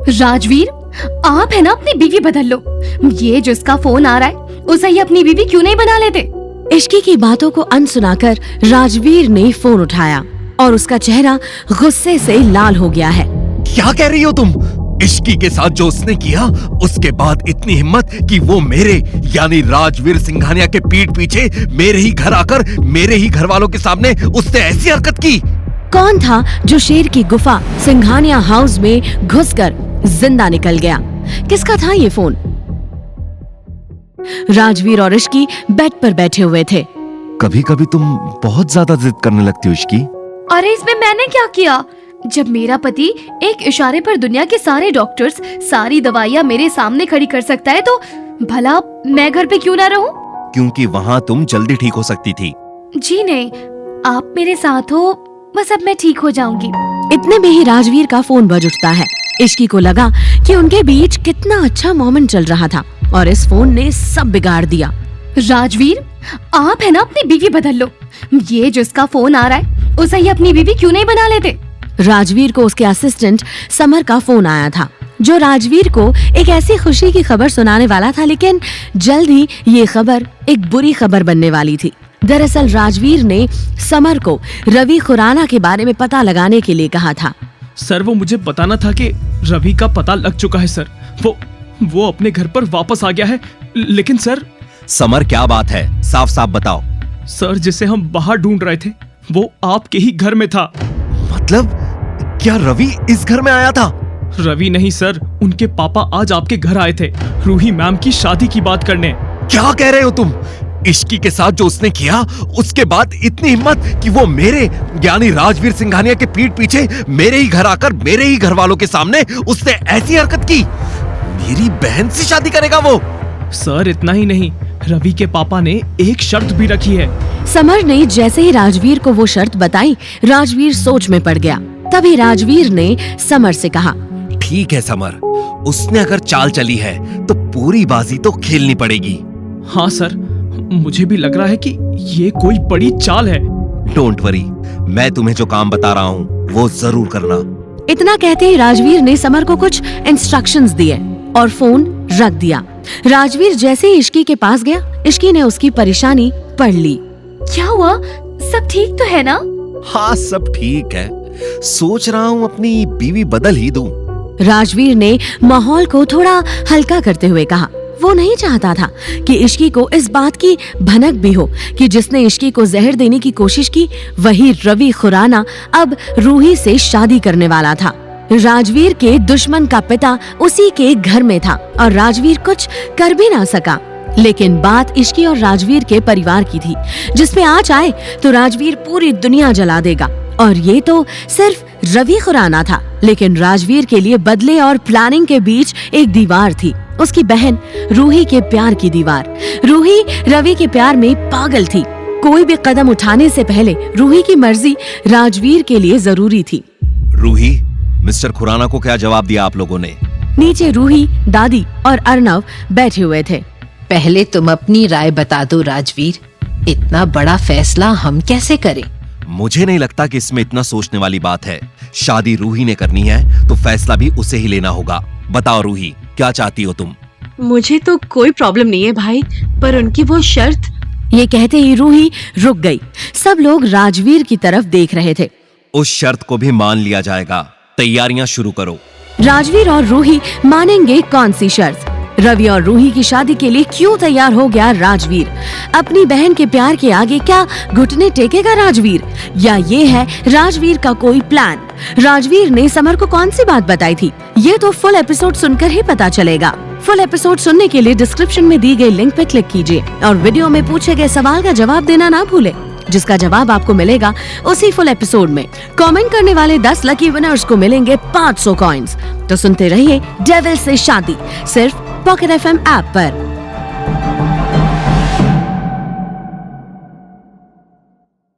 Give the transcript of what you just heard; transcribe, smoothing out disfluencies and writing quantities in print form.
राजवीर, आप है ना अपनी बीवी बदल लो। ये जिसका फोन आ रहा है उसे ही अपनी बीवी क्यों नहीं बना लेते? इश्की की बातों को अनसुनाकर राजवीर ने फोन उठाया और उसका चेहरा गुस्से से लाल हो गया है। क्या कह रही हो तुम? इश्की के साथ जो उसने किया, उसके बाद इतनी हिम्मत कि वो मेरे यानी राजवीर सिंघानिया के पीठ पीछे मेरे ही घर आकर मेरे ही घर वालों के सामने उसने ऐसी हरकत की। कौन था जो शेर की गुफा सिंघानिया हाउस में घुसकर जिंदा निकल गया? किसका था ये फोन? राजवीर और इश्की बेड पर बैठे हुए थे। कभी कभी तुम बहुत ज्यादा जिद करने लगती हो इश्की। अरे इसमें मैंने क्या किया? जब मेरा पति एक इशारे पर दुनिया के सारे डॉक्टर्स सारी दवाइयाँ मेरे सामने खड़ी कर सकता है, तो भला मैं घर पे क्यों ना रहूं? क्योंकि वहाँ तुम जल्दी ठीक हो सकती थी। जी नहीं, आप मेरे साथ हो, बस अब मैं ठीक हो जाऊंगी। इतने में ही राजवीर का फोन बज उठता है। इश्की को लगा कि उनके बीच कितना अच्छा मोमेंट चल रहा था और इस फोन ने सब बिगाड़ दिया। राजवीर, आप है ना अपनी बीवी बदल लो। ये जिसका फोन आ रहा है उसे ही अपनी बीवी क्यों नहीं बना लेते? राजवीर को उसके असिस्टेंट समर का फोन आया था, जो राजवीर को एक ऐसी खुशी की खबर सुनाने वाला था, लेकिन जल्द ही ये खबर एक बुरी खबर बनने वाली थी। दरअसल राजवीर ने समर को रवि खुराना के बारे में पता लगाने के लिए कहा था। सर, वो मुझे बताना था कि रवि का पता लग चुका है सर। वो अपने घर पर वापस आ गया है। लेकिन सर। समर, क्या बात है? साफ साफ बताओ। सर, जिसे हम बाहर ढूंढ रहे थे वो आपके ही घर में था। मतलब क्या रवि इस घर में आया था? रवि नहीं सर, उनके पापा आज आपके घर आए थे रूही मैम की शादी की बात करने। क्या कह रहे हो तुम? इश्की के साथ जो उसने किया, उसके बाद इतनी हिम्मत कि वो मेरे यानी राजवीर सिंघानिया के पीठ पीछे मेरे ही घर आकर मेरे ही घर वालों के सामने उसने ऐसी हरकत की। मेरी बहन से शादी करेगा वो? सर, इतना ही नहीं, रवि के पापा ने एक शर्त भी रखी है। समर ने जैसे ही राजवीर को वो शर्त बताई, राजवीर सोच में पड़ गया। तभी राजवीर ने समर से कहा, ठीक है समर, उसने अगर चाल चली है तो पूरी बाजी तो खेलनी पड़ेगी। हाँ सर, मुझे भी लग रहा है कि ये कोई बड़ी चाल है। डोंट वरी, मैं तुम्हें जो काम बता रहा हूँ वो जरूर करना। इतना कहते ही राजवीर ने समर को कुछ इंस्ट्रक्शंस दिए और फोन रख दिया। राजवीर जैसे ही इश्की के पास गया, इश्की ने उसकी परेशानी पढ़ ली। क्या हुआ? सब ठीक तो है ना? हाँ, सब ठीक है। सोच रहा हूँ अपनी बीवी बदल ही दूं। राजवीर ने माहौल को थोड़ा हल्का करते हुए कहा। वो नहीं चाहता था कि इश्की को इस बात की भनक भी हो कि जिसने इश्की को जहर देने की कोशिश की वही रवि खुराना अब रूही से शादी करने वाला था। राजवीर के दुश्मन का पिता उसी के घर में था और राजवीर कुछ कर भी ना सका। लेकिन बात इश्की और राजवीर के परिवार की थी, जिसमें आज आए तो राजवीर पूरी दुनिया जला देगा। और ये तो सिर्फ रवि खुराना था, लेकिन राजवीर के लिए बदले और प्लानिंग के बीच एक दीवार थी, उसकी बहन रूही के प्यार की दीवार। रूही रवि के प्यार में पागल थी। कोई भी कदम उठाने से पहले रूही की मर्जी राजवीर के लिए जरूरी थी। रूही, मिस्टर खुराना को क्या जवाब दिया आप लोगों ने? नीचे रूही, दादी और अर्नव बैठे हुए थे। पहले तुम अपनी राय बता दो राजवीर, इतना बड़ा फैसला हम कैसे करें? मुझे नहीं लगता कि इसमें इतना सोचने वाली बात है। शादी रूही ने करनी है तो फैसला भी उसे ही लेना होगा। बताओ रूही, क्या चाहती हो तुम? मुझे तो कोई प्रॉब्लम नहीं है भाई, पर उनकी वो शर्त। ये कहते ही रूही रुक गई। सब लोग राजवीर की तरफ देख रहे थे। उस शर्त को भी मान लिया जाएगा। तैयारियां शुरू करो। राजवीर और रूही मानेंगे कौन सी शर्त? रवि और रूही की शादी के लिए क्यों तैयार हो गया राजवीर? अपनी बहन के प्यार के आगे क्या घुटने टेकेगा राजवीर? या ये है राजवीर का कोई प्लान? राजवीर ने समर को कौन सी बात बताई थी? ये तो फुल एपिसोड सुनकर ही पता चलेगा। फुल एपिसोड सुनने के लिए डिस्क्रिप्शन में दी गई लिंक पे क्लिक कीजिए और वीडियो में पूछे गए सवाल का जवाब देना ना भूले, जिसका जवाब आपको मिलेगा उसी फुल एपिसोड में। कमेंट करने वाले 10 लकी विनर्स को मिलेंगे 500 कॉइंस। तो सुनते रहिए डेविल से शादी, सिर्फ पॉकेट FM ऐप पर।